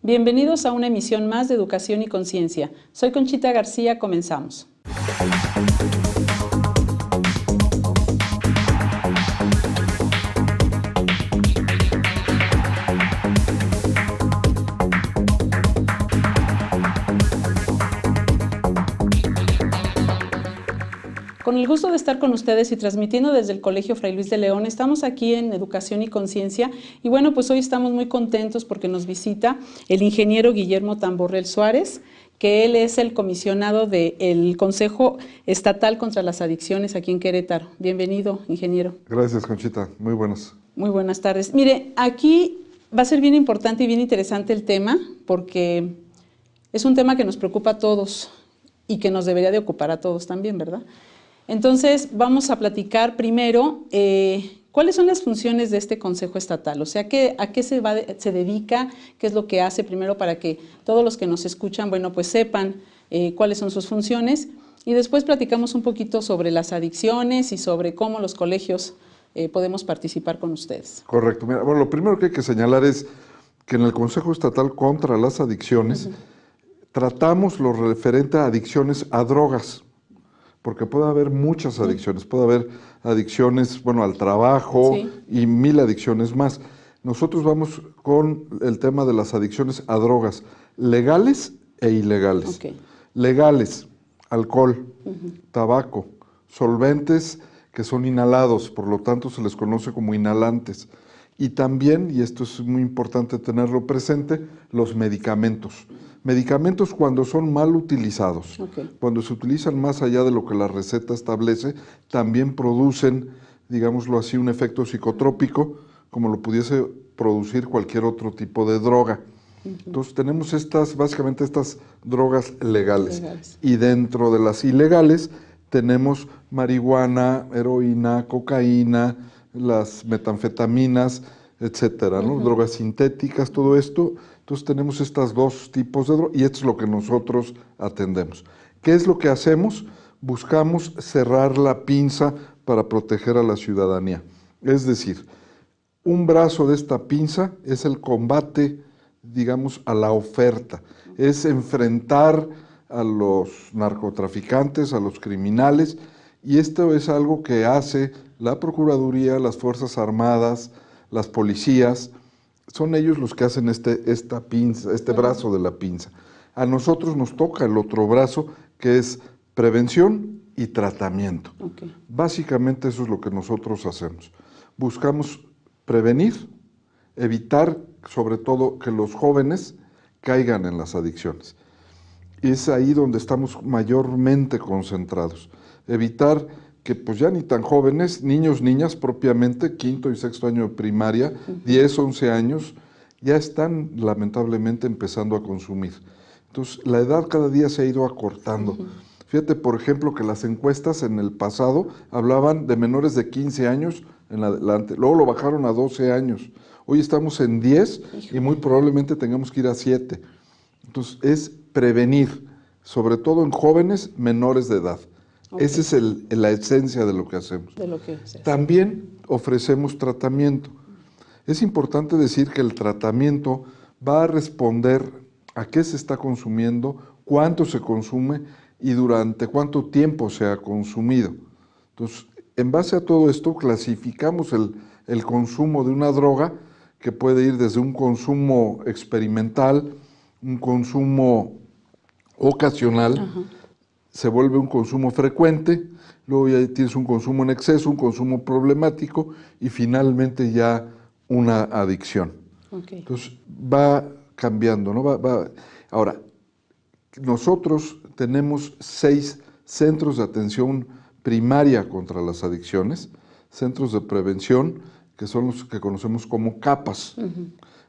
Bienvenidos a una emisión más de Educación y Conciencia. Soy Conchita García, comenzamos. Con el gusto de estar con ustedes y transmitiendo desde el Colegio Fray Luis de León, estamos aquí en Educación y Conciencia y bueno, pues hoy estamos muy contentos porque nos visita el ingeniero Guillermo Tamborrell Suárez, que él es el comisionado del Consejo Estatal contra las Adicciones aquí en Querétaro. Bienvenido, ingeniero. Gracias, Conchita. Muy buenas. Muy buenas tardes. Mire, aquí va a ser bien importante y bien interesante el tema porque es un tema que nos preocupa a todos y que nos debería de ocupar a todos también, ¿verdad? Entonces, vamos a platicar primero cuáles son las funciones de este Consejo Estatal, o sea, a qué se dedica, qué es lo que hace primero para que todos los que nos escuchan, bueno, pues sepan cuáles son sus funciones y después platicamos un poquito sobre las adicciones y sobre cómo los colegios podemos participar con ustedes. Correcto. Mira, bueno, lo primero que hay que señalar es que en el Consejo Estatal contra las Adicciones tratamos lo referente a adicciones a drogas. Porque puede haber muchas adicciones, puede haber adicciones, bueno, al trabajo y 1000 adicciones más. Nosotros vamos con el tema de las adicciones a drogas, legales e ilegales. Legales, alcohol, tabaco, solventes que son inhalados, por lo tanto se les conoce como inhalantes. Y también, y esto es muy importante tenerlo presente, los medicamentos. Medicamentos cuando son mal utilizados, cuando se utilizan más allá de lo que la receta establece, también producen, digámoslo así, un efecto psicotrópico, como lo pudiese producir cualquier otro tipo de droga. Entonces tenemos básicamente estas drogas legales. Y dentro de las ilegales tenemos marihuana, heroína, cocaína, las metanfetaminas, etcétera, ¿no? Drogas sintéticas, todo esto. Entonces tenemos estos dos tipos de drogas y esto es lo que nosotros atendemos. ¿Qué es lo que hacemos? Buscamos cerrar la pinza para proteger a la ciudadanía. Es decir, un brazo de esta pinza es el combate, digamos, a la oferta. Es enfrentar a los narcotraficantes, a los criminales, y esto es algo que hace la Procuraduría, las Fuerzas Armadas, las policías. Son ellos los que hacen esta pinza, este brazo de la pinza. A nosotros nos toca el otro brazo, que es prevención y tratamiento. Básicamente eso es lo que nosotros hacemos. Buscamos prevenir, evitar sobre todo que los jóvenes caigan en las adicciones. Es ahí donde estamos mayormente concentrados. Evitar que pues ya ni tan jóvenes, niños, niñas propiamente, 5º y 6º año de primaria, 10, 11 años, ya están lamentablemente empezando a consumir. Entonces, la edad cada día se ha ido acortando. Fíjate, por ejemplo, que las encuestas en el pasado hablaban de menores de 15 años en adelante, luego lo bajaron a 12 años. Hoy estamos en 10 y muy probablemente tengamos que ir a 7. Entonces, es prevenir, sobre todo en jóvenes menores de edad. Esa es la esencia de lo que hacemos. También ofrecemos tratamiento. Es importante decir que el tratamiento va a responder a qué se está consumiendo, cuánto se consume y durante cuánto tiempo se ha consumido. Entonces, en base a todo esto, clasificamos el consumo de una droga que puede ir desde un consumo experimental, un consumo ocasional, se vuelve un consumo frecuente, luego ya tienes un consumo en exceso, un consumo problemático y finalmente ya una adicción. Entonces va cambiando, ¿no? Ahora, nosotros tenemos 6 centros de atención primaria contra las adicciones, centros de prevención, que son los que conocemos como CAPAS.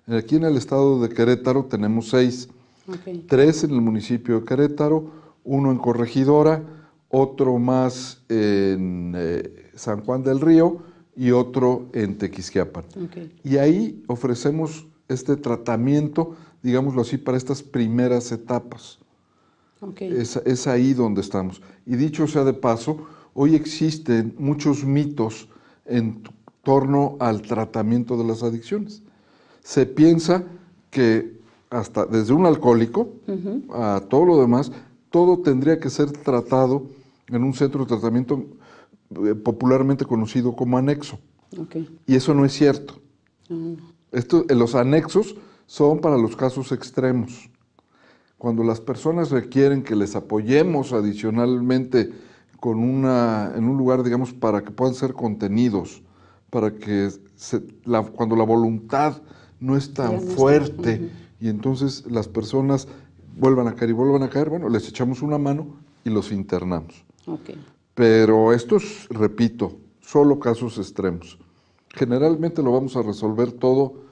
Aquí en el estado de Querétaro tenemos 6, 3 en el municipio de Querétaro, 1 en Corregidora, otro más en San Juan del Río y otro en Tequisquiapan. Y ahí ofrecemos este tratamiento, digámoslo así, para estas primeras etapas. Es ahí donde estamos. Y dicho sea de paso, hoy existen muchos mitos en torno al tratamiento de las adicciones. Se piensa que hasta desde un alcohólico a todo lo demás, todo tendría que ser tratado en un centro de tratamiento popularmente conocido como anexo. Okay. Y eso no es cierto. Los anexos son para los casos extremos. Cuando las personas requieren que les apoyemos adicionalmente en un lugar, digamos, para que puedan ser contenidos, para que cuando la voluntad no es tan fuerte y entonces las personas vuelvan a caer, bueno, les echamos una mano y los internamos. Okay. Pero estos, repito, solo casos extremos. Generalmente lo vamos a resolver todo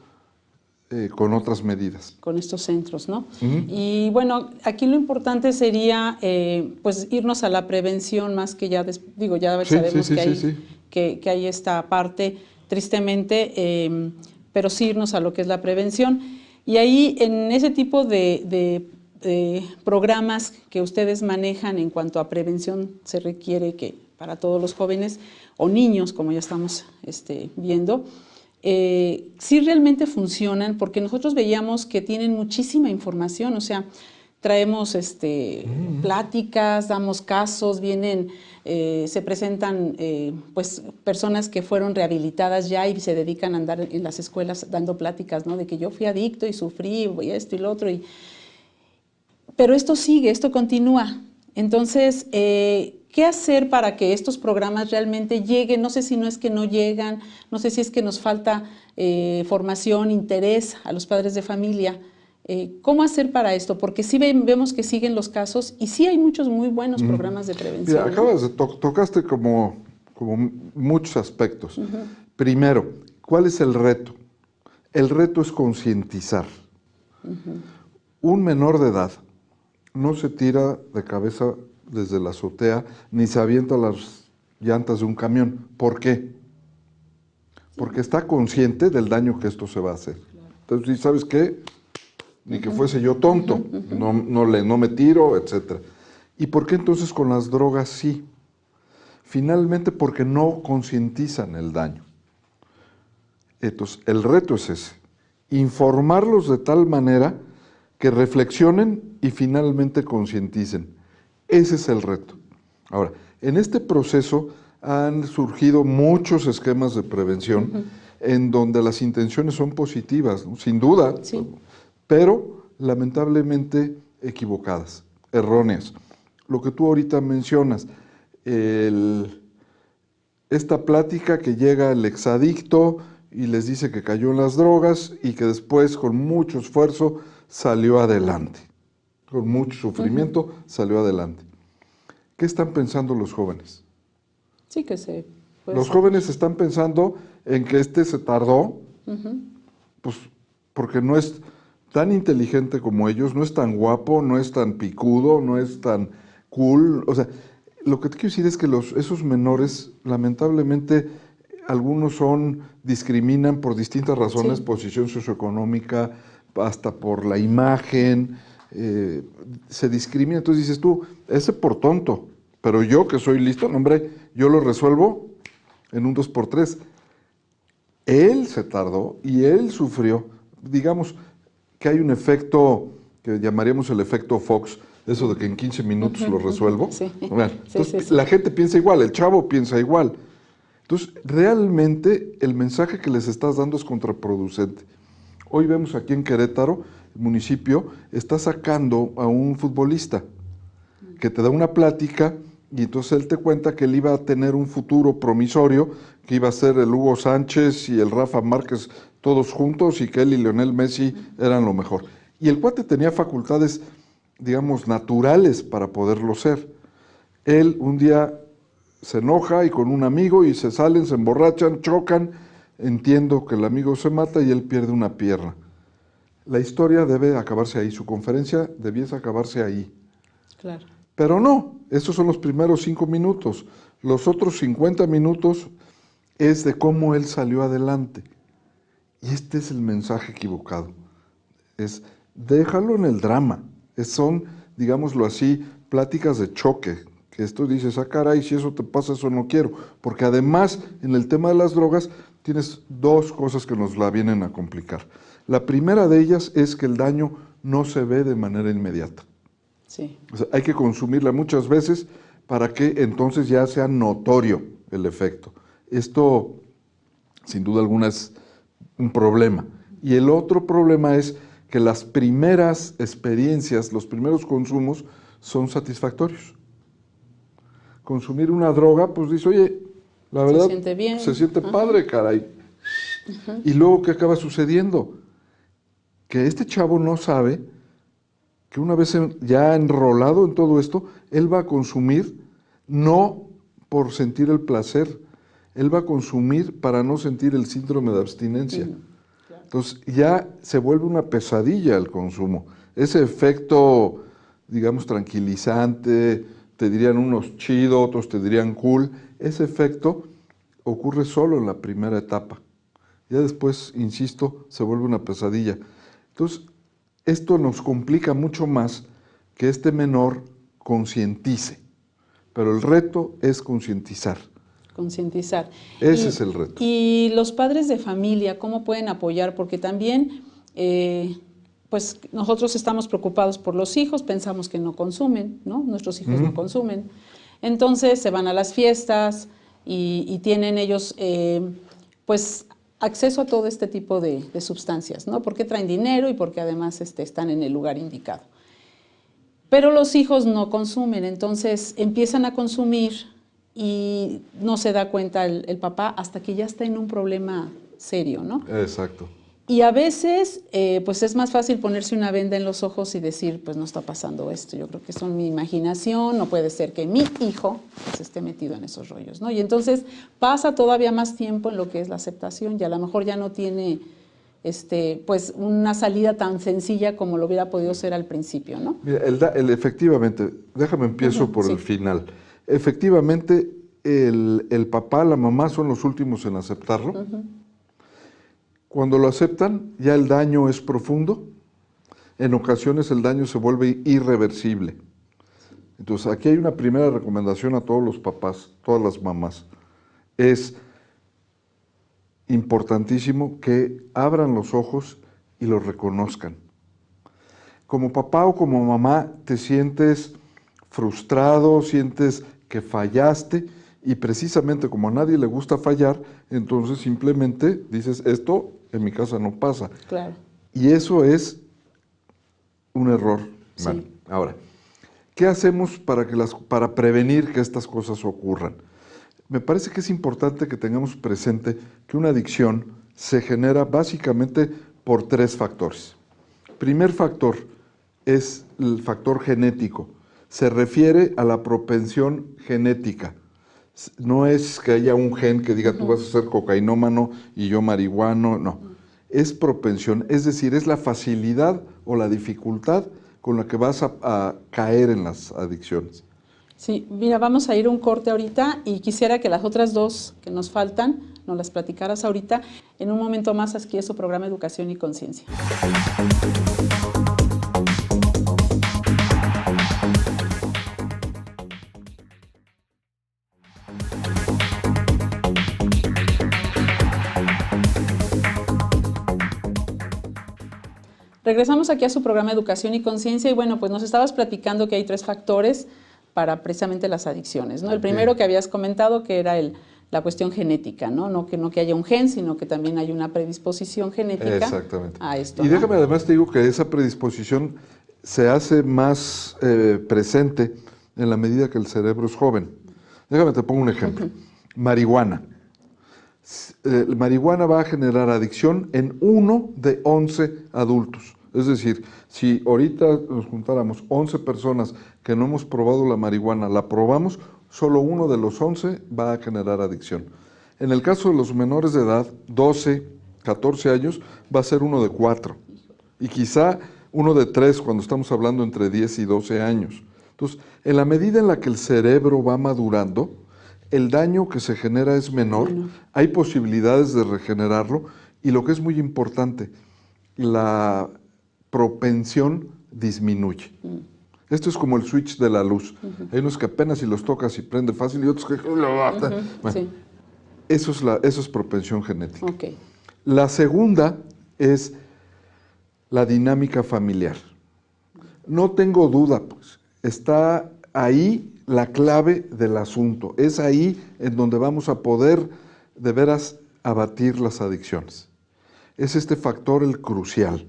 con otras medidas. Con estos centros, ¿no? Y bueno, aquí lo importante sería pues irnos a la prevención más que ya, ya sabemos que hay esta parte, tristemente, pero sí irnos a lo que es la prevención. Y ahí, en ese tipo de programas que ustedes manejan en cuanto a prevención, se requiere que para todos los jóvenes o niños, como ya estamos viendo, sí realmente funcionan, porque nosotros veíamos que tienen muchísima información, o sea, traemos pláticas, damos casos, vienen, se presentan pues personas que fueron rehabilitadas ya y se dedican a andar en las escuelas dando pláticas, ¿no? De que yo fui adicto y sufrí y esto y lo otro, pero esto sigue, esto continúa. Entonces, ¿qué hacer para que estos programas realmente lleguen? No sé si no es que no llegan, no sé si es que nos falta formación, interés a los padres de familia. ¿Cómo hacer para esto? Porque sí vemos que siguen los casos y sí hay muchos muy buenos programas de prevención. Mira, acabas de tocaste como muchos aspectos. Primero, ¿cuál es el reto? El reto es concientizar. Un menor de edad no se tira de cabeza desde la azotea, ni se avienta las llantas de un camión. ¿Por qué? Porque está consciente del daño que esto se va a hacer. Entonces, ¿sabes qué? Ni que fuese yo tonto, no me tiro, etc. ¿Y por qué entonces con las drogas sí? Finalmente, porque no concientizan el daño. Entonces, el reto es ese, informarlos de tal manera que reflexionen y finalmente concienticen. Ese es el reto. Ahora, en este proceso han surgido muchos esquemas de prevención en donde las intenciones son positivas, ¿no? Sin duda, pero lamentablemente equivocadas, erróneas. Lo que tú ahorita mencionas, esta plática que llega el exadicto y les dice que cayó en las drogas y que después con mucho esfuerzo salió adelante. Con mucho sufrimiento salió adelante. ¿Qué están pensando los jóvenes? Sí, que se Los jóvenes están pensando en que se tardó, pues porque no es tan inteligente como ellos, no es tan guapo, no es tan picudo, no es tan cool. O sea, lo que te quiero decir es que esos menores, lamentablemente, algunos discriminan por distintas razones, posición socioeconómica, hasta por la imagen, se discrimina. Entonces dices tú, ese por tonto, pero yo que soy listo, no, hombre, yo lo resuelvo en un 2x3. Él se tardó y él sufrió. Digamos que hay un efecto que llamaríamos el efecto Fox, eso de que en 15 minutos lo resuelvo. Entonces, la gente piensa igual, el chavo piensa igual. Entonces, realmente el mensaje que les estás dando es contraproducente. Hoy vemos aquí en Querétaro, el municipio está sacando a un futbolista que te da una plática y entonces él te cuenta que él iba a tener un futuro promisorio, que iba a ser el Hugo Sánchez y el Rafa Márquez todos juntos y que él y Lionel Messi eran lo mejor. Y el cuate tenía facultades, digamos, naturales para poderlo ser. Él un día se enoja y con un amigo y se salen, se emborrachan, chocan. Entiendo que el amigo se mata y él pierde una pierna. La historia debe acabarse ahí, su conferencia debiese acabarse ahí. Claro. Pero no, esos son los primeros 5 minutos. Los otros 50 minutos es de cómo él salió adelante. Y este es el mensaje equivocado. Es, déjalo en el drama. Son, digámoslo así, pláticas de choque. Que esto dices, caray, si eso te pasa, eso no quiero. Porque además, en el tema de las drogas, tienes dos cosas que nos la vienen a complicar. La primera de ellas es que el daño no se ve de manera inmediata. Sí. O sea, hay que consumirla muchas veces para que entonces ya sea notorio el efecto. Esto, sin duda alguna, es un problema. Y el otro problema es que las primeras experiencias, los primeros consumos son satisfactorios. Consumir una droga, pues dice, oye, la verdad, se siente bien, se siente padre, caray. Y luego, ¿qué acaba sucediendo? Que este chavo no sabe que una vez ya enrolado en todo esto, él va a consumir no por sentir el placer, él va a consumir para no sentir el síndrome de abstinencia. Claro. Entonces ya se vuelve una pesadilla el consumo. Ese efecto, digamos, tranquilizante, te dirían unos chido, otros te dirían cool, ese efecto ocurre solo en la primera etapa. Ya después, insisto, se vuelve una pesadilla. Entonces, esto nos complica mucho más que este menor concientice, pero el reto es concientizar. Concientizar. Ese es el reto. Y los padres de familia, ¿cómo pueden apoyar? Porque también, pues nosotros estamos preocupados por los hijos, pensamos que no consumen, ¿no? Nuestros hijos no consumen. Entonces se van a las fiestas y tienen ellos, pues, acceso a todo este tipo de sustancias, ¿no? Porque traen dinero y porque además están en el lugar indicado. Pero los hijos no consumen, entonces empiezan a consumir y no se da cuenta el papá hasta que ya está en un problema serio, ¿no? Exacto. Y a veces, pues es más fácil ponerse una venda en los ojos y decir, pues no está pasando esto, yo creo que es mi imaginación, no puede ser que mi hijo pues, esté metido en esos rollos, ¿no? Y entonces pasa todavía más tiempo en lo que es la aceptación y a lo mejor ya no tiene pues una salida tan sencilla como lo hubiera podido ser al principio, ¿no? Mira, efectivamente, déjame empiezo por el final. Efectivamente, el papá, la mamá son los últimos en aceptarlo. Cuando lo aceptan, ya el daño es profundo. En ocasiones el daño se vuelve irreversible. Entonces, aquí hay una primera recomendación a todos los papás, todas las mamás. Es importantísimo que abran los ojos y los reconozcan. Como papá o como mamá te sientes frustrado, sientes que fallaste y precisamente como a nadie le gusta fallar, entonces simplemente dices, esto en mi casa no pasa. Claro. Y eso es un error. Sí. Bueno, ahora, ¿qué hacemos para prevenir que estas cosas ocurran? Me parece que es importante que tengamos presente que una adicción se genera básicamente por tres factores. Primer factor es el factor genético. Se refiere a la propensión genética. No es que haya un gen que diga tú vas a ser cocainómano y yo marihuano, no. Es propensión, es decir, es la facilidad o la dificultad con la que vas a caer en las adicciones. Sí, mira, vamos a ir a un corte ahorita y quisiera que las otras dos que nos faltan nos las platicaras ahorita. En un momento más aquí es su programa Educación y Conciencia. Regresamos aquí a su programa Educación y Conciencia y bueno, pues nos estabas platicando que hay tres factores para precisamente las adicciones, ¿no? El primero que habías comentado que era la cuestión genética, ¿no? No que haya un gen, sino que también hay una predisposición genética. Exactamente. A esto. Y ¿no? déjame además te digo que esa predisposición se hace más presente en la medida que el cerebro es joven. Déjame te pongo un ejemplo. Marihuana. Marihuana va a generar adicción en 1 de 11 adultos. Es decir, si ahorita nos juntáramos 11 personas que no hemos probado la marihuana, la probamos, solo 1 de los 11 va a generar adicción. En el caso de los menores de edad, 12, 14 años, va a ser 1 de 4. Y quizá 1 de 3 cuando estamos hablando entre 10 y 12 años. Entonces, en la medida en la que el cerebro va madurando, el daño que se genera es menor, hay posibilidades de regenerarlo y lo que es muy importante, la propensión disminuye. Esto es como el switch de la luz. Hay unos que apenas si los tocas y prende fácil y otros que... Bueno, sí. Eso es propensión genética. Ok. La segunda es la dinámica familiar. No tengo duda, pues, está ahí la clave del asunto. Es ahí en donde vamos a poder de veras abatir las adicciones. Es este factor el crucial.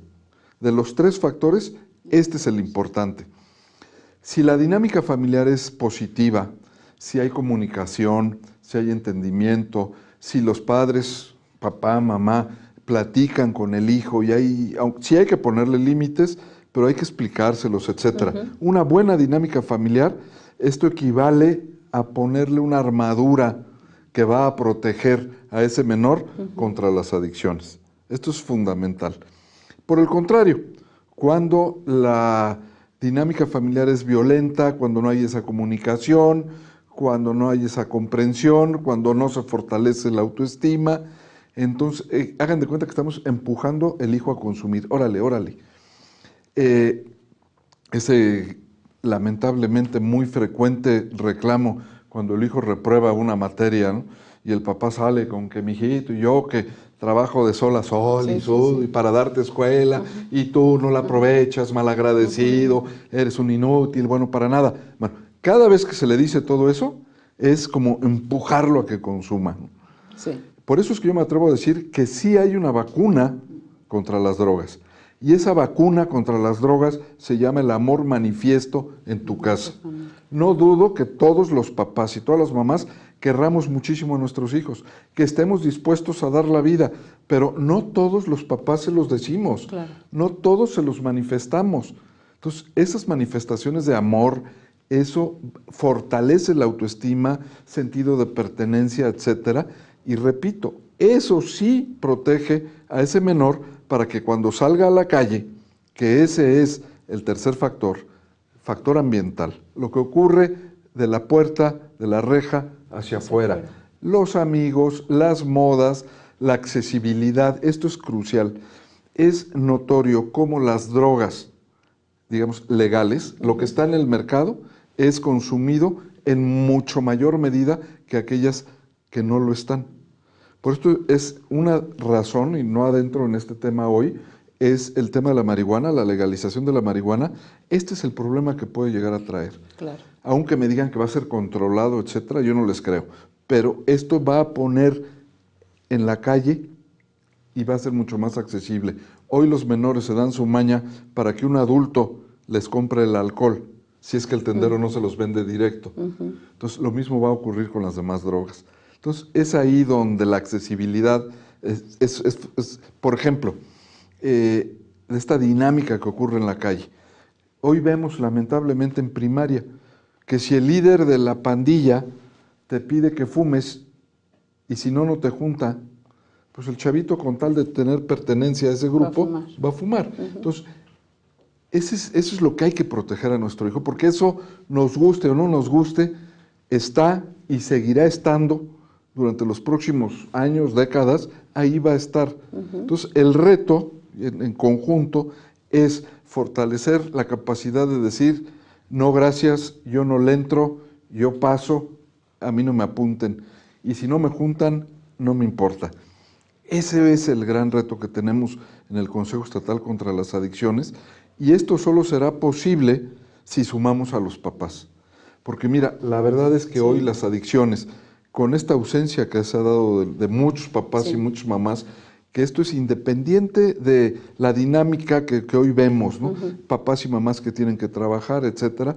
De los 3 factores, este es el importante. Si la dinámica familiar es positiva, si hay comunicación, si hay entendimiento, si los padres, papá, mamá, platican con el hijo y sí hay que ponerle límites, pero hay que explicárselos, etc. Una buena dinámica familiar, esto equivale a ponerle una armadura que va a proteger a ese menor contra las adicciones. Esto es fundamental. Por el contrario, cuando la dinámica familiar es violenta, cuando no hay esa comunicación, cuando no hay esa comprensión, cuando no se fortalece la autoestima, entonces hagan de cuenta que estamos empujando el hijo a consumir. Órale, órale. Ese lamentablemente muy frecuente reclamo cuando el hijo reprueba una materia, ¿no? Y el papá sale con que mijito, y yo que trabajo de sol a sol y para darte escuela, y tú no la aprovechas, malagradecido, eres un inútil, bueno, para nada. Bueno, cada vez que se le dice todo eso, es como empujarlo a que consuma, ¿no? Sí. Por eso es que yo me atrevo a decir que sí hay una vacuna contra las drogas. Y esa vacuna contra las drogas se llama el amor manifiesto en tu casa. No dudo que todos los papás y todas las mamás querramos muchísimo a nuestros hijos, que estemos dispuestos a dar la vida, pero no todos los papás se los decimos, Claro. no todos se los manifestamos. Entonces, esas manifestaciones de amor, eso fortalece la autoestima, sentido de pertenencia, etcétera. Y repito, eso sí protege a ese menor para que cuando salga a la calle, que ese es el tercer factor ambiental, lo que ocurre de la puerta, de la reja hacia afuera. Los amigos, las modas, la accesibilidad, esto es crucial. Es notorio cómo las drogas, digamos, legales, lo que está en el mercado, es consumido en mucho mayor medida que aquellas que no lo están. Por esto es una razón, y no adentro en este tema hoy, es el tema de la marihuana, la legalización de la marihuana. Este es el problema que puede llegar a traer. Claro. Aunque me digan que va a ser controlado, etcétera, yo no les creo. Pero esto va a poner en la calle y va a ser mucho más accesible. Hoy los menores se dan su maña para que un adulto les compre el alcohol, si es que el tendero no se los vende directo. Entonces, lo mismo va a ocurrir con las demás drogas. Entonces, es ahí donde la accesibilidad por ejemplo, de esta dinámica que ocurre en la calle. Hoy vemos, lamentablemente, en primaria, que si el líder de la pandilla te pide que fumes y si no, no te junta, pues el chavito, con tal de tener pertenencia a ese grupo, va a fumar. Entonces, eso es lo que hay que proteger a nuestro hijo, porque eso, nos guste o no nos guste, está y seguirá estando durante los próximos años, décadas, ahí va a estar. Entonces, el reto en conjunto es fortalecer la capacidad de decir, no gracias, yo no le entro, yo paso, a mí no me apunten, y si no me juntan, no me importa. Ese es el gran reto que tenemos en el Consejo Estatal contra las Adicciones, y esto solo será posible si sumamos a los papás. Porque mira, la verdad es que hoy las adicciones, con esta ausencia que se ha dado de muchos papás y muchas mamás, que esto es independiente de la dinámica que hoy vemos, ¿no? Papás y mamás que tienen que trabajar, etcétera.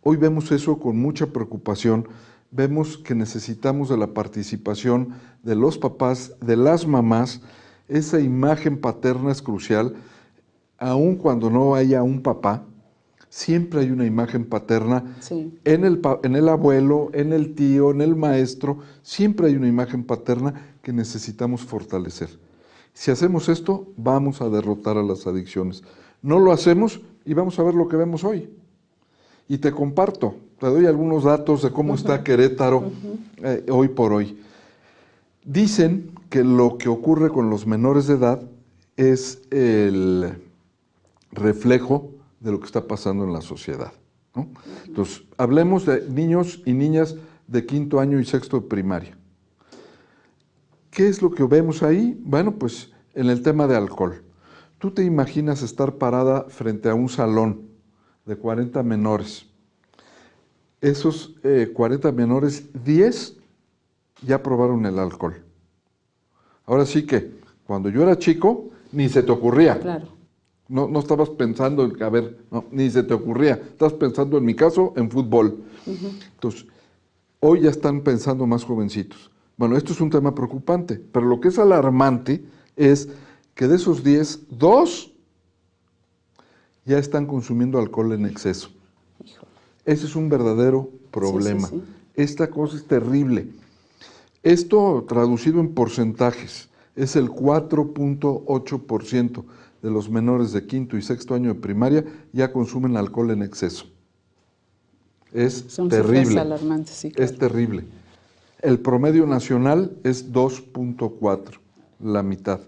Hoy vemos eso con mucha preocupación. Vemos que necesitamos de la participación de los papás, de las mamás. Esa imagen paterna es crucial. Aun cuando no haya un papá, siempre hay una imagen paterna en el abuelo, en el tío, en el maestro. Siempre hay una imagen paterna que necesitamos fortalecer. Si hacemos esto, vamos a derrotar a las adicciones. No lo hacemos y vamos a ver lo que vemos hoy. Y te comparto, te doy algunos datos de cómo está Querétaro hoy por hoy. Dicen que lo que ocurre con los menores de edad es el reflejo de lo que está pasando en la sociedad, ¿no? Entonces, hablemos de niños y niñas de 5º año y 6º de primaria. ¿Qué es lo que vemos ahí? Bueno, pues en el tema de alcohol. Tú te imaginas estar parada frente a un salón de 40 menores. Esos 40 menores, 10 ya probaron el alcohol. Ahora sí que, cuando yo era chico, ni se te ocurría. Claro. No estabas pensando en, a ver, no, ni se te ocurría. Estabas pensando, en mi caso, en fútbol. Entonces, hoy ya están pensando más jovencitos. Bueno, esto es un tema preocupante, pero lo que es alarmante es que de esos 10, 2 ya están consumiendo alcohol en exceso. Híjole. Ese es un verdadero problema. Sí. Esta cosa es terrible. Esto, traducido en porcentajes, es el 4.8% de los menores de quinto y sexto año de primaria ya consumen alcohol en exceso. Son terrible. cifras alarmantes, sí, claro. Es terrible. El promedio nacional es 2.4, la mitad.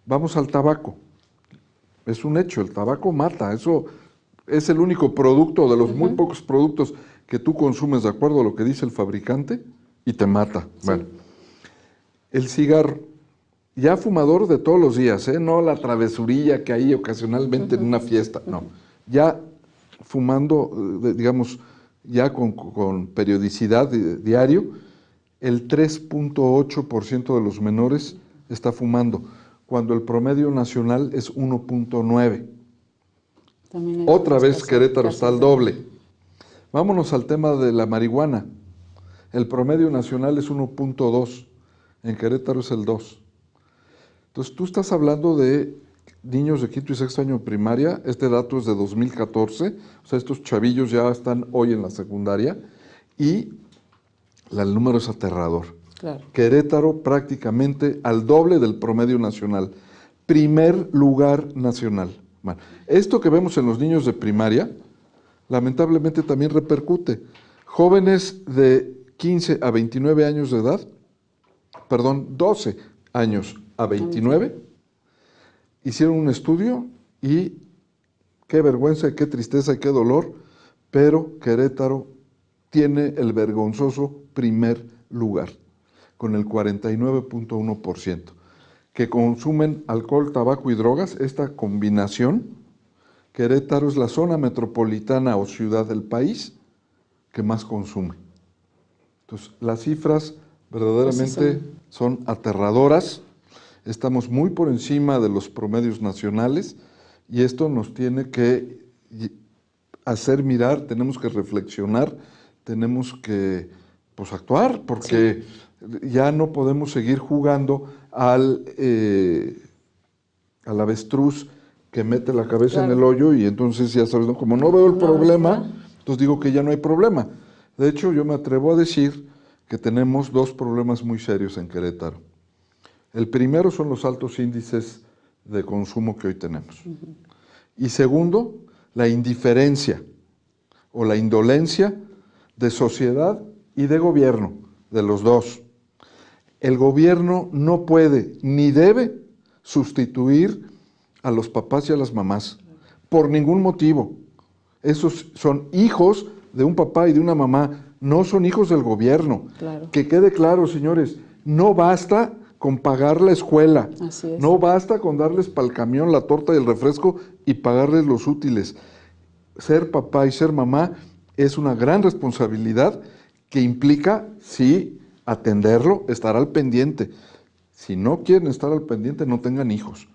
Vamos al tabaco. Es un hecho, el tabaco mata. Eso es el único producto de los muy pocos productos que tú consumes de acuerdo a lo que dice el fabricante y te mata. Sí. Bueno, el cigarro, ya fumador de todos los días, no la travesurilla que hay ocasionalmente en una fiesta, no. Ya fumando, digamos, ya con periodicidad diario, el 3.8% de los menores está fumando, cuando el promedio nacional es 1.9%. Otra vez Querétaro está al doble. Vámonos al tema de la marihuana. El promedio nacional es 1.2%, en Querétaro es el 2%. Entonces tú estás hablando de niños de quinto y sexto año de primaria, este dato es de 2014, o sea, estos chavillos ya están hoy en la secundaria, y el número es aterrador. Claro. Querétaro prácticamente al doble del promedio nacional. Primer lugar nacional. Bueno, esto que vemos en los niños de primaria, lamentablemente también repercute. Jóvenes de 15 a 29 años de edad, 12 años a 29, hicieron un estudio y qué vergüenza, y qué tristeza y qué dolor, pero Querétaro tiene el vergonzoso primer lugar, con el 49.1%, que consumen alcohol, tabaco y drogas. Esta combinación, Querétaro es la zona metropolitana o ciudad del país que más consume. Entonces, las cifras verdaderamente son aterradoras. Estamos muy por encima de los promedios nacionales y esto nos tiene que hacer mirar, tenemos que reflexionar, tenemos que actuar, porque ya no podemos seguir jugando al avestruz que mete la cabeza en el hoyo y entonces ya sabes, ¿no? Como no veo el problema, entonces digo que ya no hay problema. De hecho, yo me atrevo a decir que tenemos 2 problemas muy serios en Querétaro. El primero son los altos índices de consumo que hoy tenemos. Y segundo, la indiferencia o la indolencia de sociedad y de gobierno, de los dos. El gobierno no puede ni debe sustituir a los papás y a las mamás, por ningún motivo. Esos son hijos de un papá y de una mamá, no son hijos del gobierno. Claro. Que quede claro, señores, no basta con pagar la escuela, no basta con darles para el camión la torta y el refresco y pagarles los útiles. Ser papá y ser mamá es una gran responsabilidad que implica, sí, atenderlo, estar al pendiente. Si no quieren estar al pendiente, no tengan hijos.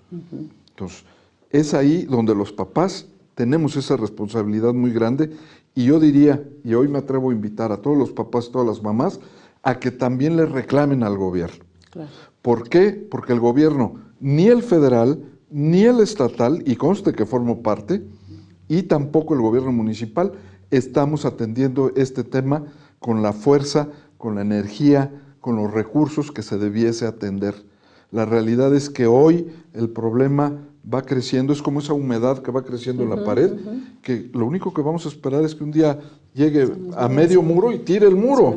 Entonces, es ahí donde los papás tenemos esa responsabilidad muy grande, y yo diría, y hoy me atrevo a invitar a todos los papás, todas las mamás, a que también le reclamen al gobierno. Claro. ¿Por qué? Porque el gobierno, ni el federal, ni el estatal, y conste que formo parte, y tampoco el gobierno municipal, estamos atendiendo este tema con la fuerza, con la energía, con los recursos que se debiese atender. La realidad es que hoy el problema va creciendo, es como esa humedad que va creciendo en la pared, que lo único que vamos a esperar es que un día llegue a medio muro y tire el muro,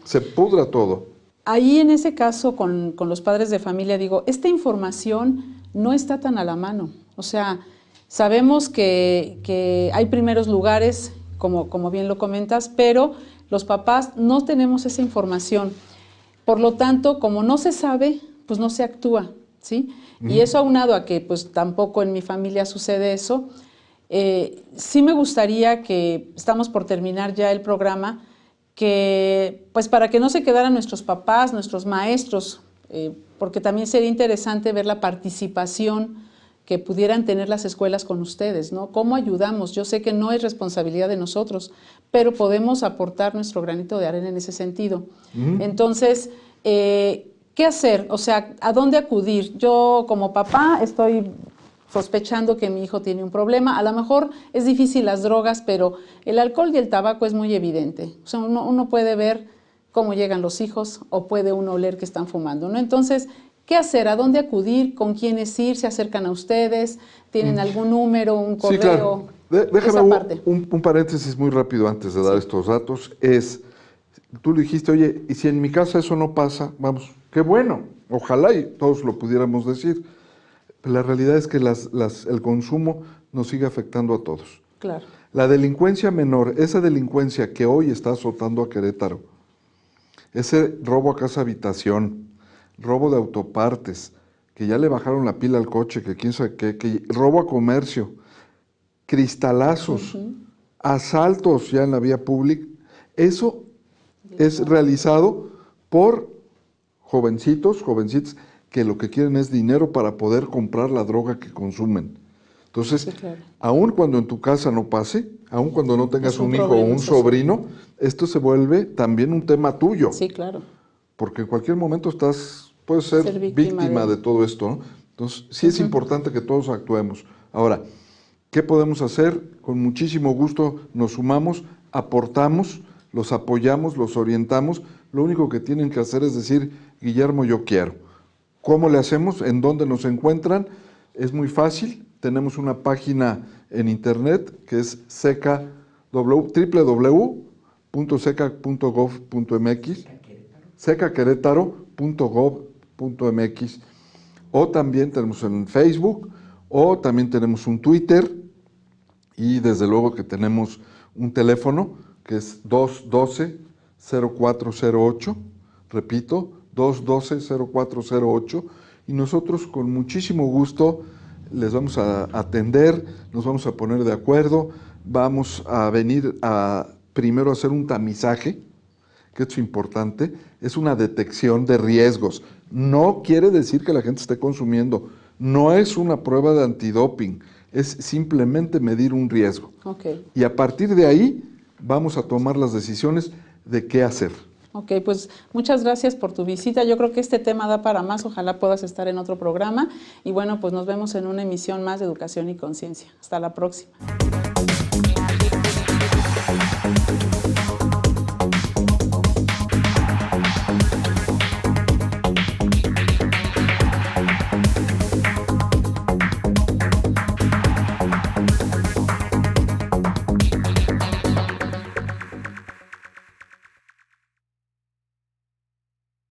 se pudra todo. Ahí en ese caso con los padres de familia, digo, esta información no está tan a la mano. O sea, sabemos que hay primeros lugares, como bien lo comentas, pero los papás no tenemos esa información. Por lo tanto, como no se sabe, pues no se actúa, ¿sí? Y eso aunado a que pues tampoco en mi familia sucede eso, sí me gustaría que, estamos por terminar ya el programa, que pues para que no se quedaran nuestros papás, nuestros maestros, porque también sería interesante ver la participación que pudieran tener las escuelas con ustedes, ¿no? ¿Cómo ayudamos? Yo sé que no es responsabilidad de nosotros, pero podemos aportar nuestro granito de arena en ese sentido. Entonces, ¿qué hacer? O sea, ¿a dónde acudir? Yo como papá estoy sospechando que mi hijo tiene un problema. A lo mejor es difícil las drogas, pero el alcohol y el tabaco es muy evidente. O sea, uno puede ver cómo llegan los hijos o puede uno oler que están fumando, ¿no? Entonces, ¿qué hacer? ¿A dónde acudir? ¿Con quiénes ir? ¿Se acercan a ustedes? ¿Tienen algún número, un correo? Sí, claro. Déjame parte. un paréntesis muy rápido antes de dar estos datos. Tú le dijiste, oye, y si en mi casa eso no pasa, vamos, qué bueno, ojalá y todos lo pudiéramos decir. La realidad es que el consumo nos sigue afectando a todos. Claro. La delincuencia menor, esa delincuencia que hoy está azotando a Querétaro, ese robo a casa habitación, robo de autopartes, que ya le bajaron la pila al coche, que quién sabe qué, que robo a comercio, cristalazos, asaltos ya en la vía pública, eso es realizado por jovencitas, que lo que quieren es dinero para poder comprar la droga que consumen. Entonces, sí, claro, aun cuando en tu casa no pase, aun cuando no tengas un hijo o un sobrino, esto se vuelve también un tema tuyo. Sí, claro. Porque en cualquier momento puedes ser víctima de todo esto, ¿no? Entonces, sí es importante que todos actuemos. Ahora, ¿qué podemos hacer? Con muchísimo gusto nos sumamos, aportamos, los apoyamos, los orientamos. Lo único que tienen que hacer es decir, Guillermo, yo quiero. ¿Cómo le hacemos? ¿En dónde nos encuentran? Es muy fácil. Tenemos una página en internet que es www.seca.gov.mx, secaquerétaro.gov.mx, o también tenemos en Facebook, o también tenemos un Twitter, y desde luego que tenemos un teléfono que es 212-0408, repito, 212-0408, y nosotros con muchísimo gusto les vamos a atender, nos vamos a poner de acuerdo, vamos a venir a primero hacer un tamizaje, que esto es importante, es una detección de riesgos. No quiere decir que la gente esté consumiendo, no es una prueba de antidoping, es simplemente medir un riesgo. Okay. Y a partir de ahí vamos a tomar las decisiones de qué hacer. Ok, pues muchas gracias por tu visita. Yo creo que este tema da para más. Ojalá puedas estar en otro programa. Y bueno, pues nos vemos en una emisión más de Educación y Conciencia. Hasta la próxima.